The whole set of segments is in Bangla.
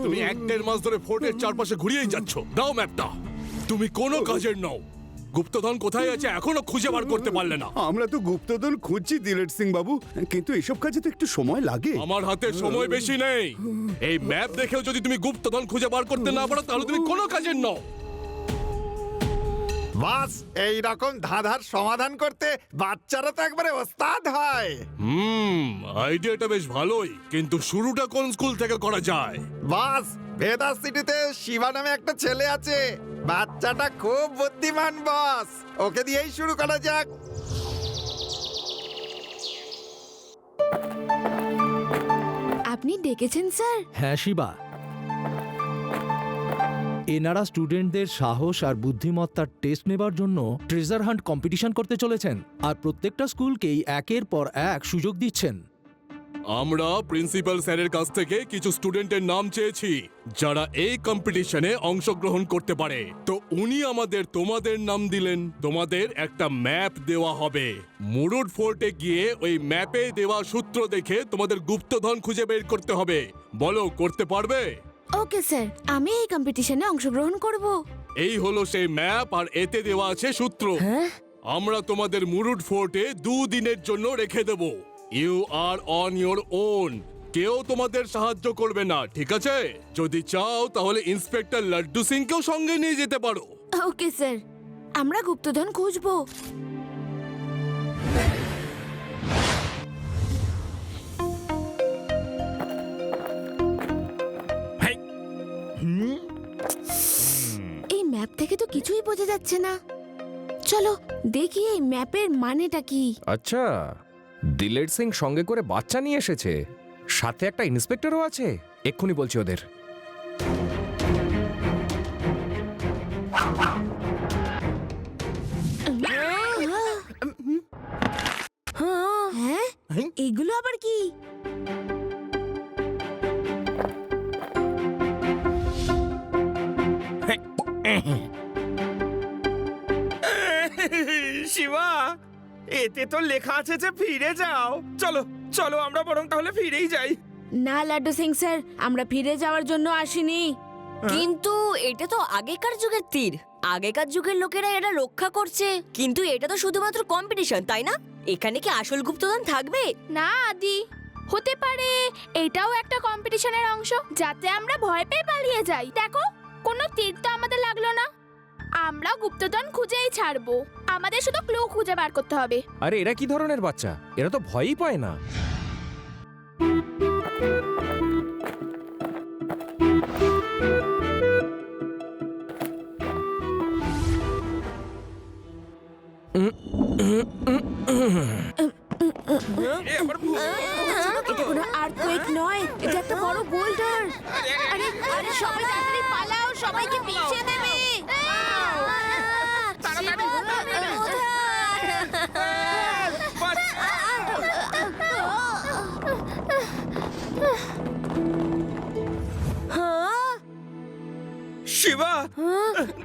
তুমি 1-1.5 মাস ধরে ফোর্টের চারপাশে ঘুরিয়েই যাচ্ছ। দাও ম্যাপটা। তুমি কোনো কাজের নও। গুপ্তধন কোথায় আছে এখনো খুঁজে বার করতে পারলে না। আমরা তো গুপ্তধন খুঁজছি দিলেট সিং বাবু, কিন্তু এসব কাজে তো একটু সময় লাগে। আমার হাতে সময় বেশি নেই। এই ম্যাপ দেখেও যদি তুমি গুপ্তধন খুঁজে বার করতে না পারো তাহলে তুমি কোনো কাজের নও। বাস এই রকম ধাঁধার সমাধান করতে বাচ্চারা তো একবারে ওস্তাদ হয়। আইডিয়াটা বেশ ভালোই, কিন্তু শুরুটা কোন স্কুল থেকে করা যায়? বাস ভেদা সিটিতে শিবা নামে একটা ছেলে আছে, বাচ্চাটা খুব বুদ্ধিমান বস, ওকে দিয়েই শুরু করা যাক। আপনি ডেকেছেন স্যার? হ্যাঁ শিবা, এনারা স্টুডেন্টদের সাহস আর বুদ্ধিমত্তার টেস্ট নেবার জন্য ট্রেজার হান্ট কম্পিটিশন করতে চলেছেন, আর প্রত্যেকটা স্কুলকেই একের পর এক সুযোগ দিচ্ছেন। আমরা প্রিন্সিপাল স্যারের কাছ থেকে কিছু স্টুডেন্টের নাম চেয়েছি যারা এই কম্পিটিশনে অংশগ্রহণ করতে পারে। তো উনি আমাদের তোমাদের নাম দিলেন। তোমাদের একটা ম্যাপ দেওয়া হবে। মুরুড ফোর্টে গিয়ে ওই ম্যাপে দেওয়া সূত্র দেখে তোমাদের গুপ্তধন খুঁজে বের করতে হবে। বলো, করতে পারবে? ওকে স্যার, আমি এই কম্পিটিশনে অংশগ্রহণ করব। এই হলো সেই ম্যাপ, আর এতে দেওয়া আছে সূত্র। আমরা তোমাদের মুরুড ফোর্টে 2 দিনের জন্য রেখে দেব। You are on your own. কেউ তোমাদের সাহায্য করবে না, ঠিক আছে? যদি চাও তাহলে ইন্সপেক্টর লাড্ডু সিংকেও সঙ্গে নিয়ে যেতে পারো। ওকে স্যার, আমরা গুপ্তধন খুঁজবো। এই ম্যাপ থেকে তো কিছুই বোঝা যাচ্ছে না। চলো দেখি এই ম্যাপের মানেটা কি। আচ্ছা, দিলের সিং সঙ্গে করে বাচ্চা নিয়ে এসেছে, সাথে একটা ইন্সপেক্টরও আছে। এক্ষুনি বলছি ওদের। হ্যাঁ, এগুলো আবার কি? শিবা, এতে তো লেখা আছে যে ফিরে যাও। চলো চলো, আমরা বরং তাহলে ফিরেই যাই। না লাড্ডু সিং স্যার, আমরা ফিরে যাওয়ার জন্য আসিনি। কিন্তু এটা তো আগেকার যুগের তীর, আগেকার যুগের লোকেরা এটা রক্ষা করছে। কিন্তু এটা তো শুধুমাত্র কম্পিটিশন, তাই না? এখানে কি আসল গুপ্তধন থাকবে? না আদি, হতে পারে এটাও একটা কম্পিটিশনের অংশ, যাতে আমরা ভয় পেয়ে পালিয়ে যাই। দেখো, কোনো তীর তো আমাদের লাগলো না। আমরা গুপ্তধন খুঁজেই ছাড়বো। আমাদের শুধু ক্লু খুঁজে বার করতে হবে। আরে এরা কি ধরনের বাচ্চা? এরা তো ভয়ই পায় না। এটা কোনো আর্থকুয়েক নয়, এটা একটা বড় বোল্ডার। আরে আরে সবাই তাড়াতাড়ি পালাও, সবাইকে পিছিয়ে দেবে। শিবা,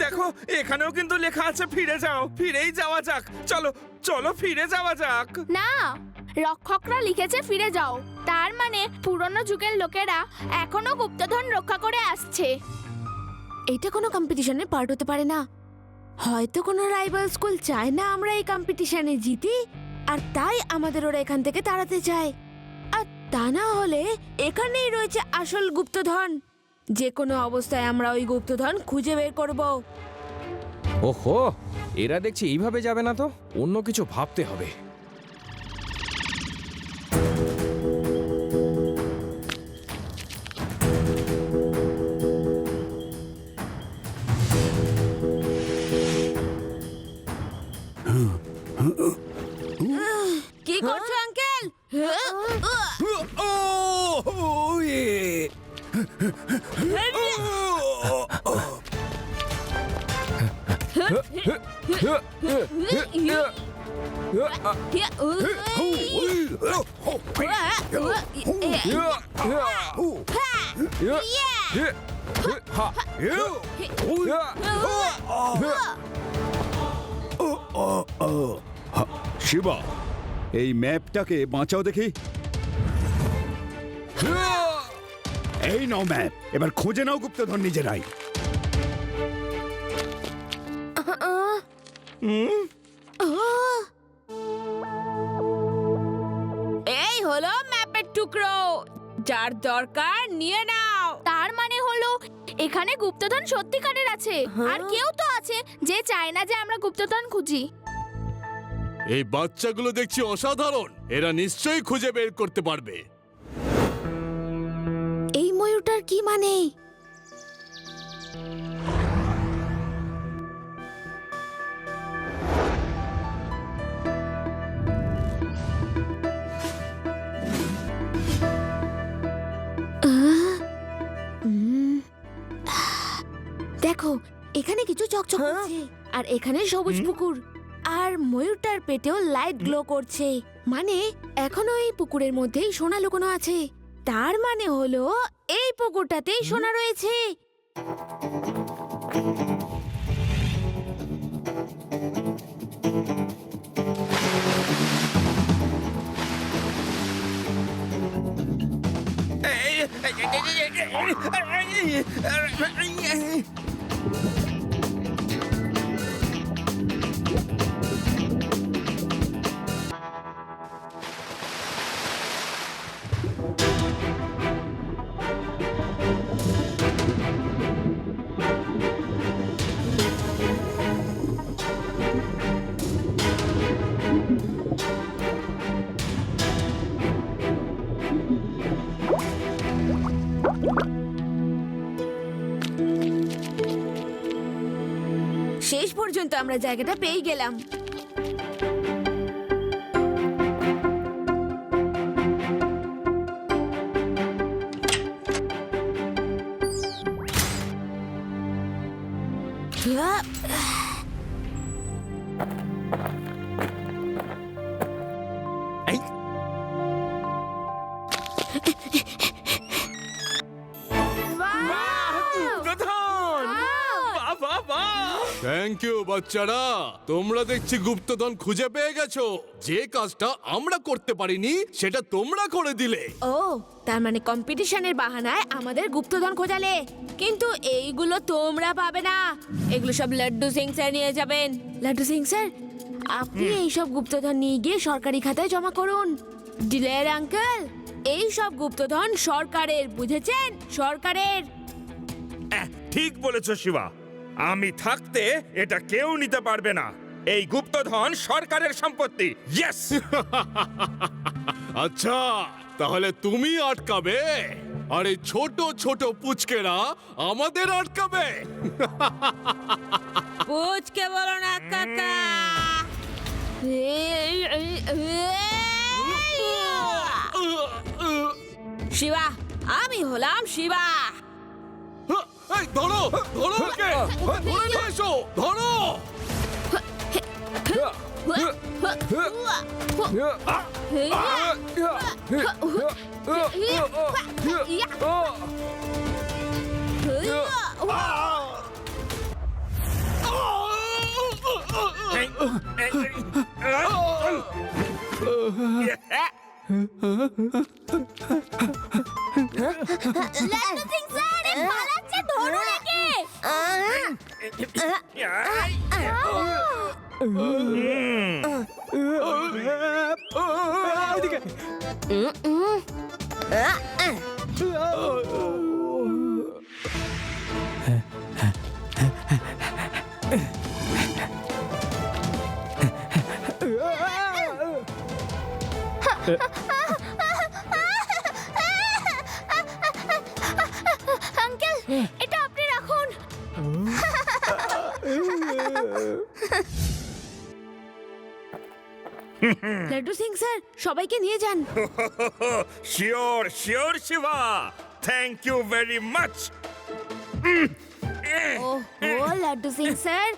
দেখো এখানেও কিন্তু লেখা আছে ফিরে যাও। ফিরেই যাওয়া যাক। চলো চলো, ফিরে যাওয়া যাক। না, রক্ষকরা লিখেছে ফিরে যাও, তার মানে পুরনো যুগের লোকেরা এখনো গুপ্তধন রক্ষা করে আসছে। এটা কোনো কম্পিটিশনের পার্ট হতে পারে না। হয়তো কোনো রাইভাল স্কুল চায় না আমরা এই কম্পিটিশনে জিতি, আর তাই আমাদের ওরা এখান থেকে তাড়াতে চায়। আর তা না হলে এখানেই রয়েছে আসল গুপ্তধন। যে কোনো অবস্থায় আমরা ওই গুপ্তধন খুঁজে বের করব। ওহো, এরা দেখছি এইভাবে যাবে না, তো অন্য কিছু ভাবতে হবে। কি করছো আঙ্কেল? শিবা, এই ম্যাপটাকে বাঁচাও দেখি। এই নাও ম্যাপ, এবার খুঁজে নাও গুপ্তধন নিজেরাই। এই হলো ম্যাপের টুকরো, যার দরকার নিয়ে নাও। তার মানে হলো এখানে গুপ্তধন সত্যিকারের আছে, আর কেউ তো আছে যে চায় না যে আমরা গুপ্তধন খুঁজি। এই বাচ্চাগুলো দেখছি অসাধারণ, এরা নিশ্চয়ই খুঁজে বের করতে পারবে। এই ময়ূরটার কি মানে? দেখো, এখানে কিছু চকচক করছে, আর এখানে সবুজ পুকুর, আর ময়ূরটার পেটেও লাইট গ্লো করছে। মানে এখনো এই পুকুরের মধ্যেই সোনা লুকোনো আছে। তার মানে হলো এই পুকুরটাতেই সোনা রয়েছে। শেষ পর্যন্ত আমরা জায়গাটা পেয়ে গেলাম। থ্যাংক ইউ বাচ্চারা, তোমরা দেখছি গুপ্তধন খুঁজে পেয়ে গেছো। যে কাজটা আমরা করতে পারিনি সেটা তোমরা করে দিলে। ও, তার মানে কম্পিটিশনের বাহানায় আমাদের গুপ্তধন খোঁজালে। কিন্তু এইগুলো তোমরা পাবে না, এগুলো সব লাড্ডু সিং স্যার নিয়ে যাবেন। লাড্ডু সিং স্যার, আপনি এই সব গুপ্তধন নিয়ে গিয়ে সরকারি খাতায় জমা করুন। ডিলের আঙ্কেল, এই সব গুপ্তধন সরকারের, বুঝেছেন? সরকারের। ঠিক বলেছো শিবা, আমি থাকতে এটা কেউ নিতে পারবে না। এই গুপ্তধন সরকারের সম্পত্তি। ইয়েস। আচ্ছা, তাহলে তুমি আটকাবে, আর এই ছোট ছোট পুচকেরা আমাদের আটকাবে। পুচকে বলো না কাকা। শিবা, আমি হলাম শিবা। এই ধরো, ধরো ওকে, ধরে নিয়ে এসো, ধরো। লাড্ডু সিং স্যার, পালাচ্ছে, ধরুন একে। আঙ্কেল, এটা আপনি রাখুন। লাড্ডু সিং স্যার, সবাইকে নিয়ে যান। Sure sure Shiva, thank you very much. ওহো, লাড্ডু সিং স্যার,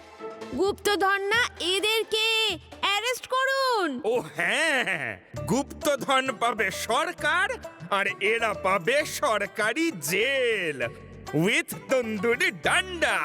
গুপ্তধন না এদেরকে অ্যারেস্ট করুন। ও হ্যাঁ, গুপ্তধন পাবে সরকার, আর এরা পাবে সরকারি জেল উইথ তন্দুরি ডান্ডা।